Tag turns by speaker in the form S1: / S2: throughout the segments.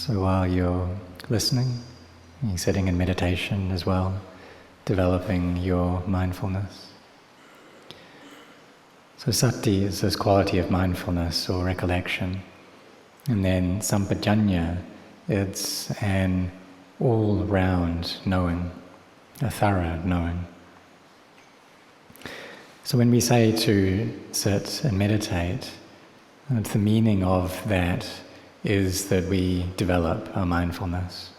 S1: So while you're listening, you're sitting in meditation as well, developing your mindfulness. So sati is this quality of mindfulness or recollection. And then sampajanya, it's an all-round knowing, a thorough knowing. So when we say to sit and meditate, the meaning of that is that we develop our mindfulness,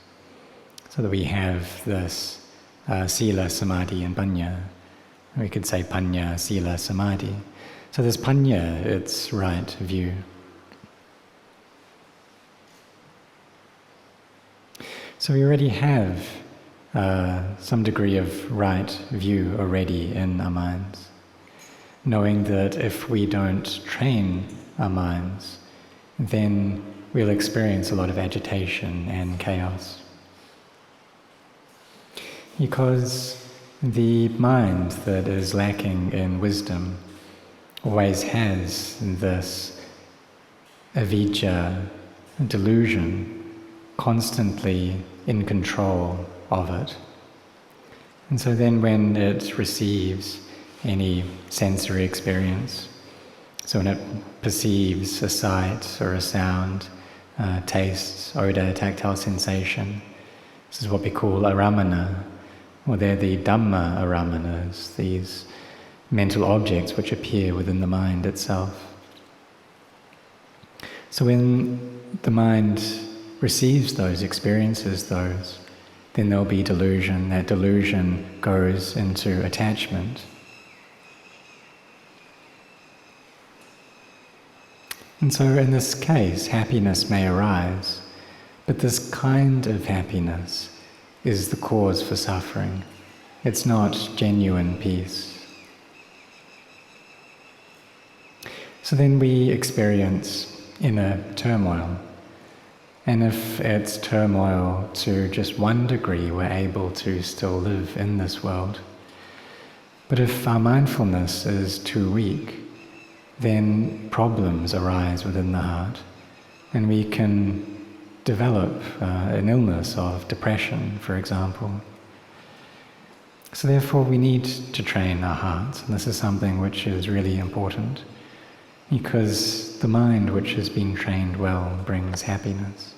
S1: so that we have this sila, samadhi and panya. We could say panya, sila, samadhi. So this panya, it's right view. So we already have some degree of right view already in our minds, knowing that if we don't train our minds, then we'll experience a lot of agitation and chaos. Because the mind that is lacking in wisdom always has this avijja, delusion, constantly in control of it. And so then when it receives any sensory experience, so when it perceives a sight or a sound, taste, odor, tactile sensation, this is what we call aramana, or they're the Dhamma aramanas, these mental objects which appear within the mind itself. So when the mind receives those, experiences those, then there'll be delusion. That delusion goes into attachment. And so in this case, happiness may arise, but this kind of happiness is the cause for suffering. It's not genuine peace. So then we experience inner turmoil. And if it's turmoil to just one degree, we're able to still live in this world. But if our mindfulness is too weak, then problems arise within the heart, and we can develop an illness of depression, for example. So therefore we need to train our hearts, and this is something which is really important, because the mind which has been trained well brings happiness.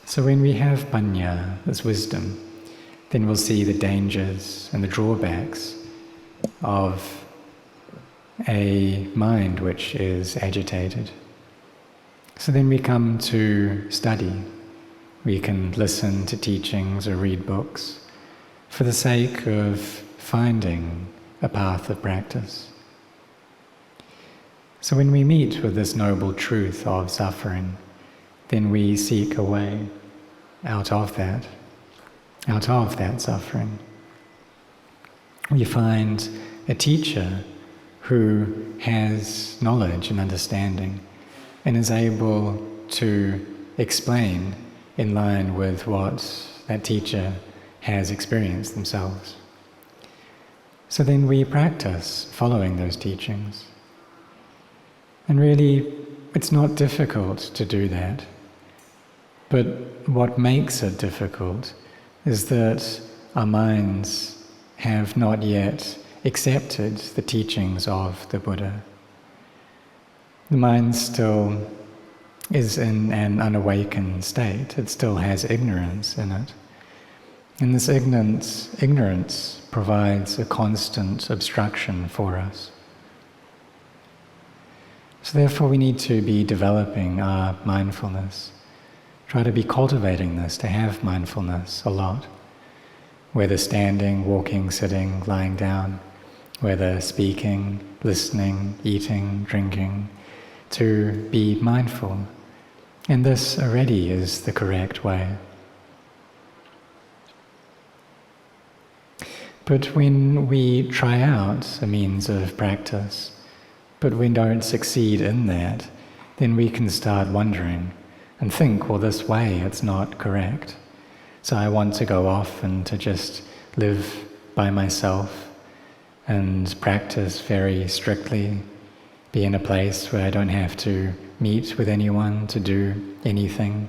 S1: So when we have panya, this wisdom, then we'll see the dangers and the drawbacks of a mind which is agitated. So then we come to study. We can listen to teachings or read books for the sake of finding a path of practice. So when we meet with this noble truth of suffering, then we seek a way out of that suffering. We find a teacher who has knowledge and understanding and is able to explain in line with what that teacher has experienced themselves. So then we practice following those teachings. And really, it's not difficult to do that. But what makes it difficult is that our minds have not yet accepted the teachings of the Buddha. The mind still is in an unawakened state. It still has ignorance in it. And this ignorance provides a constant obstruction for us. So therefore we need to be developing our mindfulness. Try to be cultivating this, to have mindfulness a lot. Whether standing, walking, sitting, lying down, whether speaking, listening, eating, drinking, to be mindful. And this already is the correct way. But when we try out a means of practice, but we don't succeed in that, then we can start wondering and think, well, this way it's not correct. So I want to go off and to just live by myself and practice very strictly, be in a place where I don't have to meet with anyone, to do anything,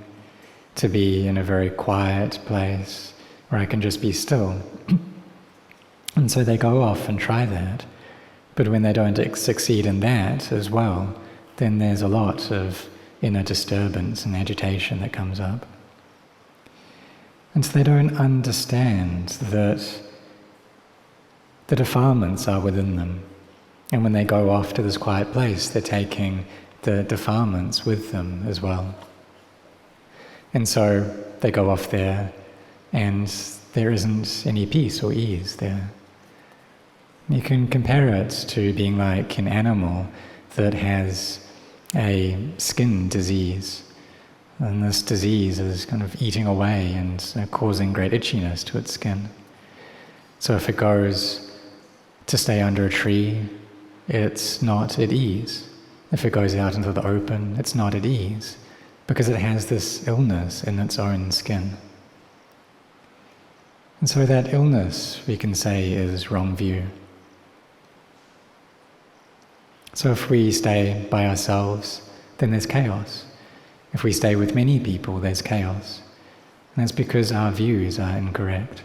S1: to be in a very quiet place where I can just be still. And so they go off and try that. But when they don't succeed in that as well, then there's a lot of inner disturbance and agitation that comes up. And so they don't understand that the defilements are within them. And when they go off to this quiet place, they're taking the defilements with them as well. And so they go off there and there isn't any peace or ease there. You can compare it to being like an animal that has a skin disease. And this disease is kind of eating away and causing great itchiness to its skin. So if it goes to stay under a tree, it's not at ease. If it goes out into the open, it's not at ease, because it has this illness in its own skin. And so that illness, we can say, is wrong view. So if we stay by ourselves, then there's chaos. If we stay with many people, there's chaos. And that's because our views are incorrect.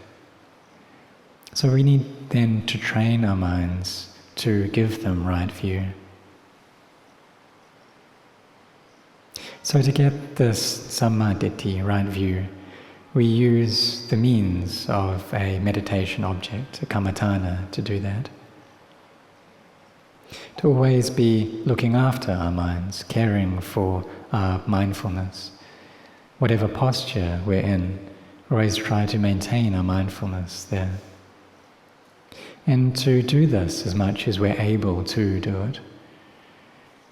S1: So we need then to train our minds to give them right view. So to get this sammaditthi, right view, we use the means of a meditation object, a kammatthana, to do that. To always be looking after our minds, caring for our mindfulness. Whatever posture we're in, always try to maintain our mindfulness there. And to do this as much as we're able to do it.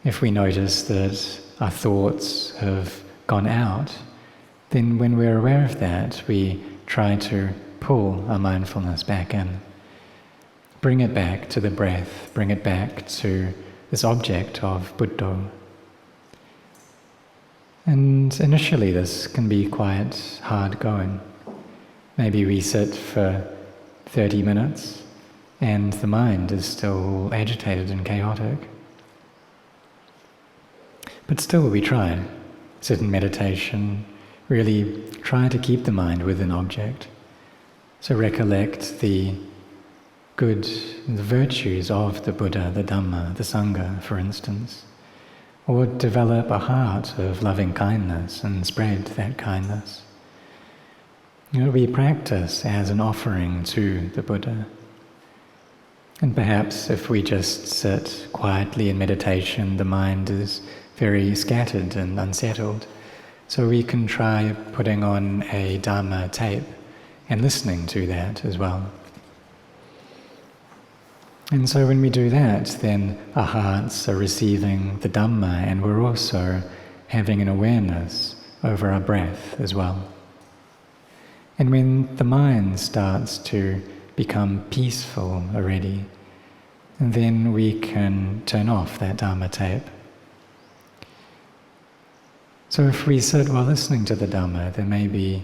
S1: If we notice that our thoughts have gone out, then when we're aware of that, we try to pull our mindfulness back in. Bring it back to the breath, bring it back to this object of Buddha. And initially this can be quite hard going. Maybe we sit for 30 minutes and the mind is still agitated and chaotic. But still we try. Sit in meditation, really try to keep the mind with an object. So recollect the the virtues of the Buddha, the Dhamma, the Sangha, for instance. Or develop a heart of loving kindness and spread that kindness. We practice as an offering to the Buddha. And perhaps if we just sit quietly in meditation, the mind is very scattered and unsettled. So we can try putting on a Dhamma tape and listening to that as well. And so when we do that, then our hearts are receiving the Dhamma and we're also having an awareness over our breath as well. And when the mind starts to become peaceful already, then we can turn off that Dhamma tape. So if we sit while listening to the Dhamma, there may be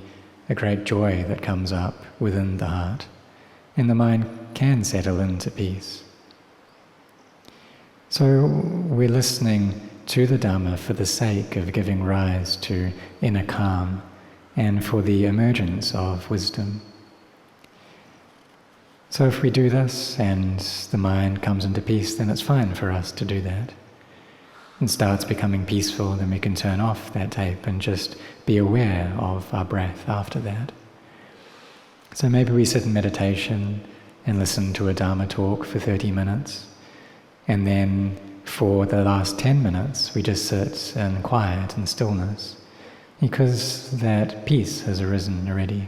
S1: a great joy that comes up within the heart, and the mind can settle into peace. So we're listening to the Dhamma for the sake of giving rise to inner calm and for the emergence of wisdom. So if we do this and the mind comes into peace, then it's fine for us to do that. And starts becoming peaceful, then we can turn off that tape and just be aware of our breath after that. So maybe we sit in meditation and listen to a Dhamma talk for 30 minutes. And then for the last 10 minutes, we just sit in quiet and stillness, because that peace has arisen already.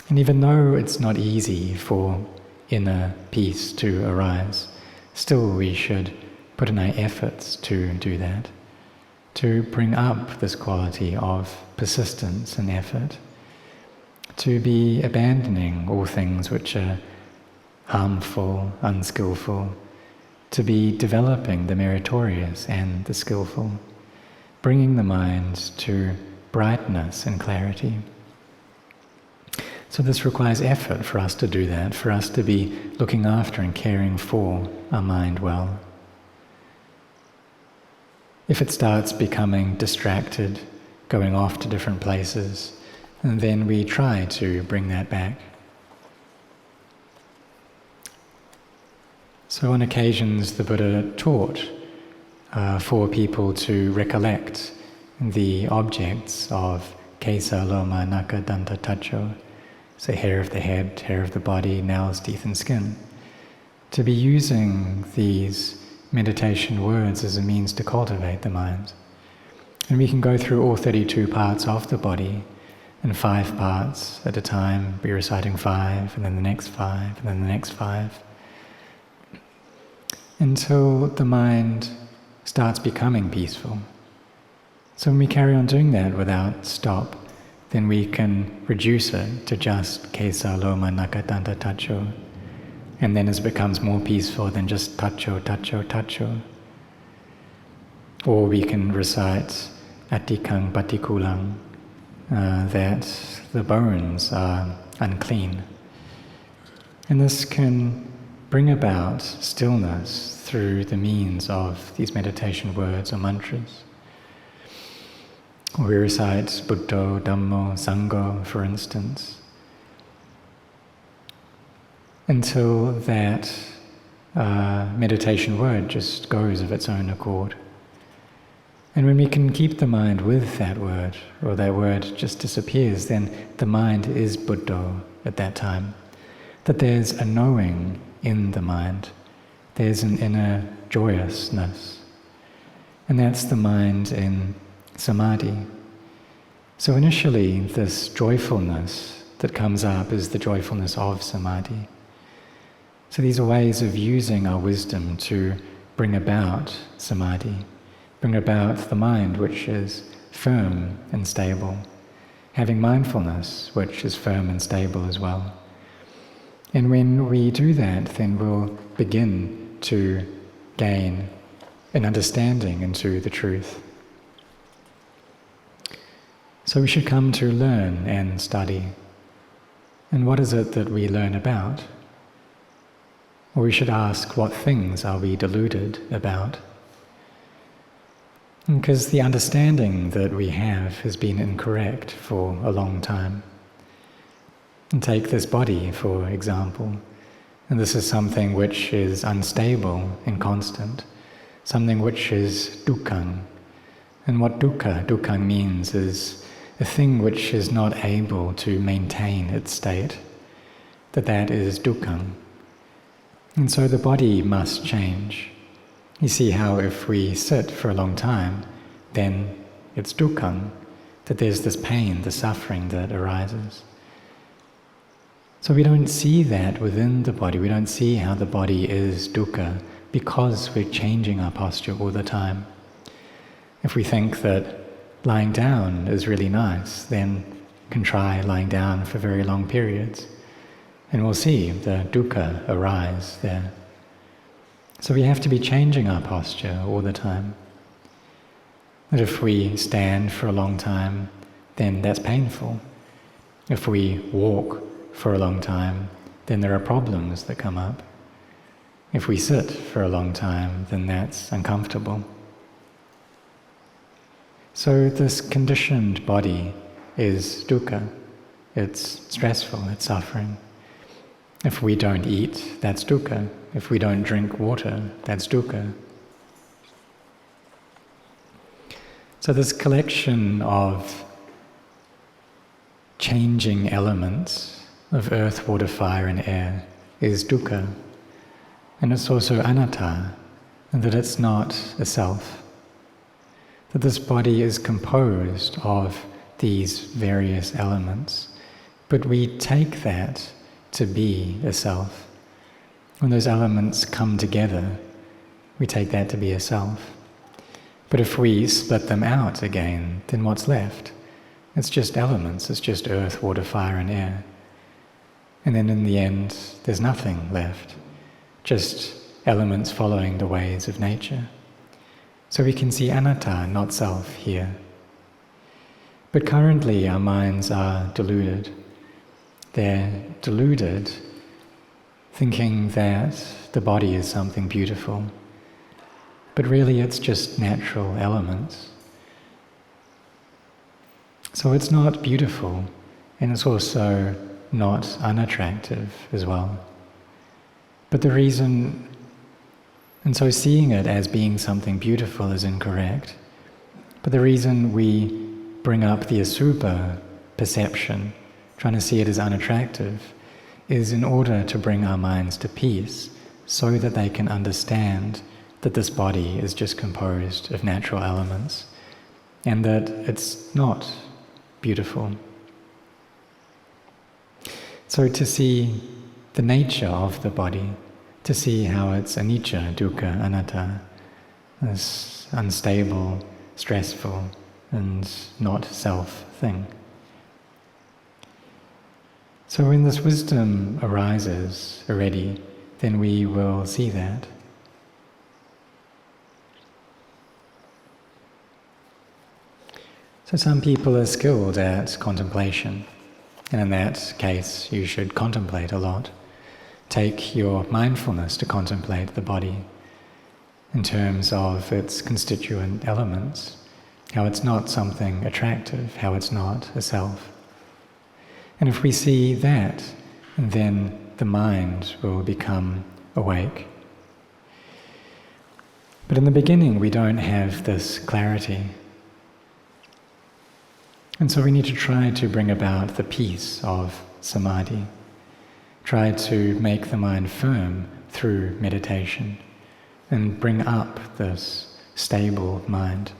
S1: And even though it's not easy for inner peace to arise, still we should put in our efforts to do that, to bring up this quality of persistence and effort, to be abandoning all things which are harmful, unskillful, to be developing the meritorious and the skillful, bringing the mind to brightness and clarity. So this requires effort for us to do that, for us to be looking after and caring for our mind well. if it starts becoming distracted, going off to different places, and then we try to bring that back. So on occasions the Buddha taught for people to recollect the objects of Kesa, Loma, Naka, Danta, Tacho, so hair of the head, hair of the body, nails, teeth and skin, to be using these meditation words as a means to cultivate the mind. And we can go through all 32 parts of the body in 5 parts at a time, be reciting 5, and then the next 5, and then the next 5, until the mind starts becoming peaceful. So when we carry on doing that without stop, then we can reduce it to just Kesa, Loma, Naka, Danta, Tacho. And then as it becomes more peaceful, then just Tacho, Tacho, Tacho. Or we can recite Atikang, Patikulang, that the bones are unclean. And this can bring about stillness through the means of these meditation words or mantras. Or we recite Buddho, Dhammo, Sangho, for instance, until that meditation word just goes of its own accord. And when we can keep the mind with that word, or that word just disappears, then the mind is Buddho at that time. That there's a knowing in the mind, there's an inner joyousness, and that's the mind in samadhi. So initially this joyfulness that comes up is the joyfulness of samadhi. So these are ways of using our wisdom to bring about samadhi, bring about the mind which is firm and stable, having mindfulness which is firm and stable as well. And when we do that, then we'll begin to gain an understanding into the truth. So we should come to learn and study. And what is it that we learn about? Or we should ask, what things are we deluded about? Because the understanding that we have has been incorrect for a long time. And take this body, for example. And this is something which is unstable and constant, something which is dukkhang. And what dukkhang means is a thing which is not able to maintain its state, that is dukkhang. And so the body must change. You see how if we sit for a long time, then it's dukkhang, that there's this pain, the suffering that arises. So we don't see that within the body, we don't see how the body is dukkha because we're changing our posture all the time. If we think that lying down is really nice, then you can try lying down for very long periods, and we'll see the dukkha arise there. So we have to be changing our posture all the time. That if we stand for a long time, then that's painful. If we walk for a long time, then there are problems that come up. If we sit for a long time, then that's uncomfortable. So this conditioned body is dukkha. It's stressful, it's suffering. If we don't eat, that's dukkha. If we don't drink water, that's dukkha. So this collection of changing elements of earth, water, fire and air is dukkha. And it's also anatta, and that it's not a self. That this body is composed of these various elements, but we take that to be a self. When those elements come together, we take that to be a self. But if we split them out again, then what's left? It's just elements, it's just earth, water, fire and air. And then in the end, there's nothing left, just elements following the ways of nature. So we can see anatta, not self, here. But currently our minds are deluded. They're deluded, thinking that the body is something beautiful, but really it's just natural elements. So it's not beautiful, and it's also not unattractive as well. But the reason, and so seeing it as being something beautiful is incorrect, but the reason we bring up the asubha perception, trying to see it as unattractive, is in order to bring our minds to peace so that they can understand that this body is just composed of natural elements and that it's not beautiful. So to see the nature of the body, to see how it's anicca, dukkha, anatta, this unstable, stressful, and not self thing. So when this wisdom arises already, then we will see that. So some people are skilled at contemplation, and in that case you should contemplate a lot. Take your mindfulness to contemplate the body in terms of its constituent elements, how it's not something attractive, how it's not a self. And if we see that, then the mind will become awake. But in the beginning we don't have this clarity. And so we need to try to bring about the peace of samadhi. Try to make the mind firm through meditation and bring up this stable mind.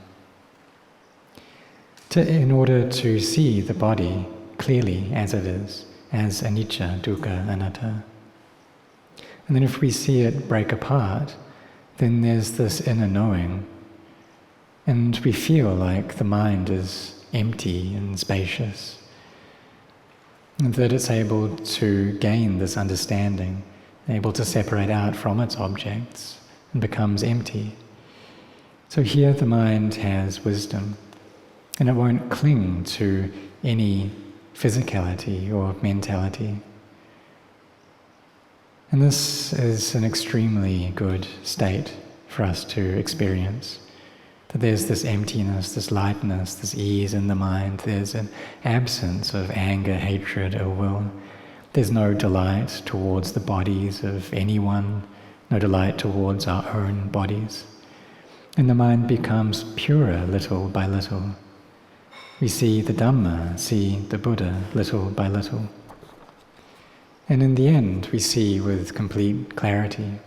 S1: In order to see the body clearly as it is, as anicca, dukkha, anatta. And then if we see it break apart, then there's this inner knowing, and we feel like the mind is empty and spacious, and that it's able to gain this understanding, able to separate out from its objects, and becomes empty. So here the mind has wisdom, and it won't cling to any physicality or mentality. And this is an extremely good state for us to experience. That there's this emptiness, this lightness, this ease in the mind. There's an absence of anger, hatred, ill will. There's no delight towards the bodies of anyone, no delight towards our own bodies. And the mind becomes purer little by little. We see the Dhamma, see the Buddha little by little. And in the end, we see with complete clarity.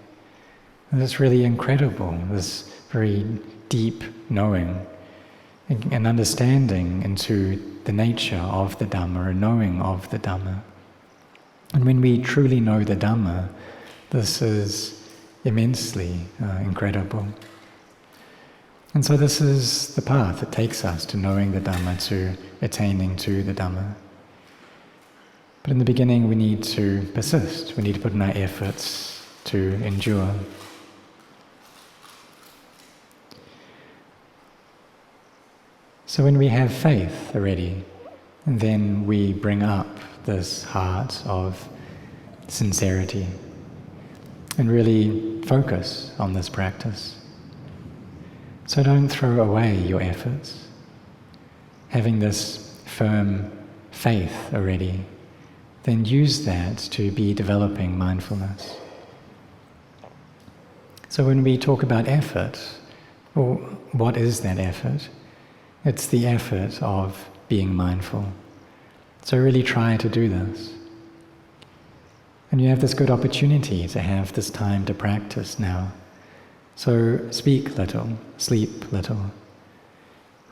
S1: And it's really incredible, this very deep knowing, an understanding into the nature of the Dhamma, a knowing of the Dhamma. And when we truly know the Dhamma, this is immensely incredible. And so this is the path that takes us to knowing the Dhamma, to attaining to the Dhamma. But in the beginning we need to persist, we need to put in our efforts to endure. So when we have faith already, then we bring up this heart of sincerity and really focus on this practice. So don't throw away your efforts. Having this firm faith already, then use that to be developing mindfulness. So when we talk about effort, well, what is that effort? It's the effort of being mindful. So really try to do this. And you have this good opportunity to have this time to practice now. So speak little, sleep little.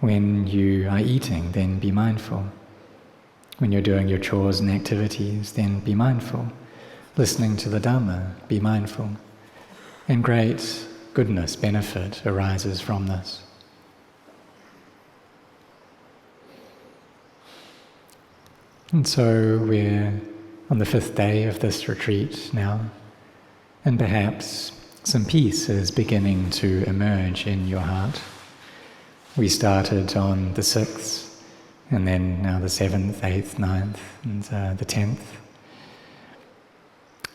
S1: When you are eating, then be mindful. When you're doing your chores and activities, then be mindful. Listening to the Dhamma, be mindful. And great goodness, benefit arises from this. And so we're on the 5th day of this retreat now, and perhaps some peace is beginning to emerge in your heart. We started on the 6th, and then now the 7th, 8th, 9th, and the 10th.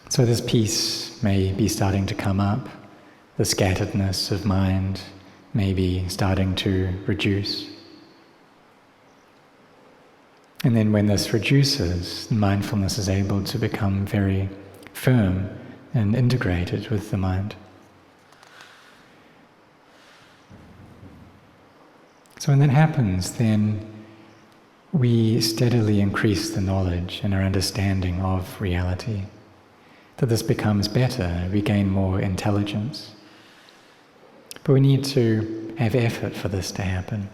S1: So this peace may be starting to come up, the scatteredness of mind may be starting to reduce. And then when this reduces, mindfulness is able to become very firm and integrated with the mind. So when that happens, then we steadily increase the knowledge and our understanding of reality. That this becomes better, we gain more intelligence. But we need to have effort for this to happen.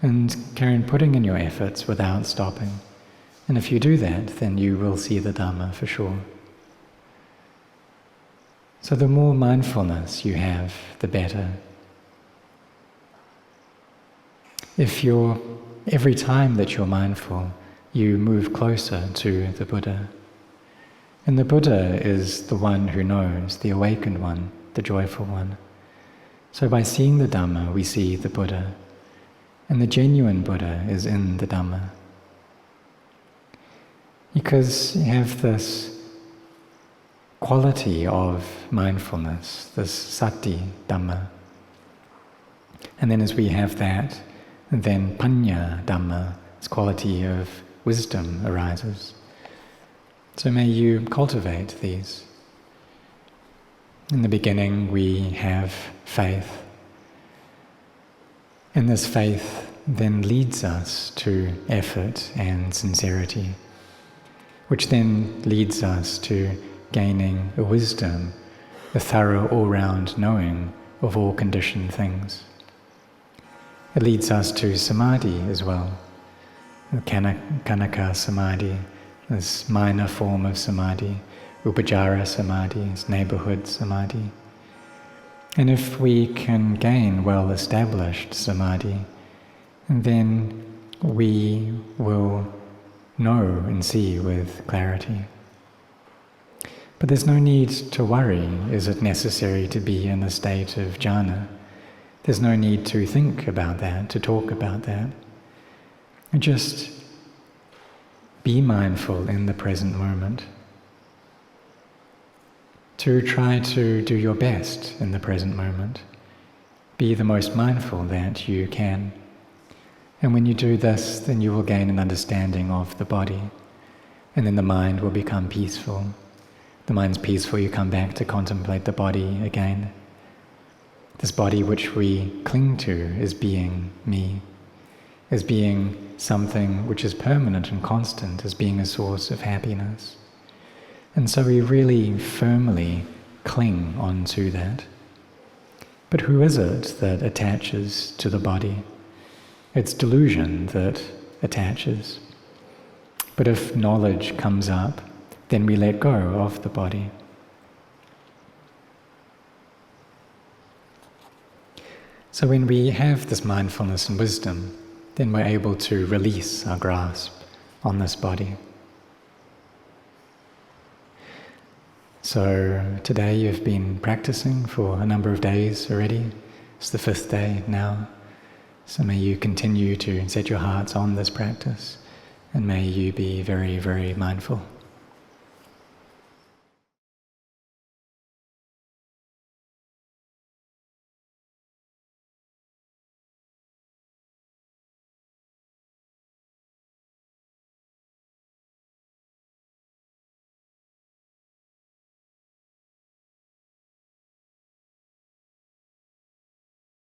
S1: And carry on putting in your efforts without stopping. And if you do that, then you will see the Dhamma for sure. So the more mindfulness you have, the better. Every time that you're mindful, you move closer to the Buddha. And the Buddha is the one who knows, the awakened one, the joyful one. So by seeing the Dhamma, we see the Buddha. And the genuine Buddha is in the Dhamma. Because you have this quality of mindfulness, this sati Dhamma. And then as we have that, then panya Dhamma, this quality of wisdom arises. So may you cultivate these. In the beginning we have faith. And this faith then leads us to effort and sincerity, which then leads us to gaining a wisdom, a thorough all-round knowing of all conditioned things. It leads us to samadhi as well, kanaka samadhi, this minor form of samadhi, upajjhara samadhi, this neighborhood samadhi. And if we can gain well-established samadhi, then we will know and see with clarity. But there's no need to worry, is it necessary to be in a state of jhana? There's no need to think about that, to talk about that. Just be mindful in the present moment. To try to do your best in the present moment. Be the most mindful that you can. And when you do this, then you will gain an understanding of the body. And then the mind will become peaceful. The mind's peaceful, you come back to contemplate the body again. This body which we cling to as being me, as being something which is permanent and constant, as being a source of happiness. And so we really firmly cling onto that. But who is it that attaches to the body? It's delusion that attaches. But if knowledge comes up, then we let go of the body. So when we have this mindfulness and wisdom, then we're able to release our grasp on this body. So today you've been practicing for a number of days already. It's the 5th day now. So may you continue to set your hearts on this practice, and may you be very, very mindful.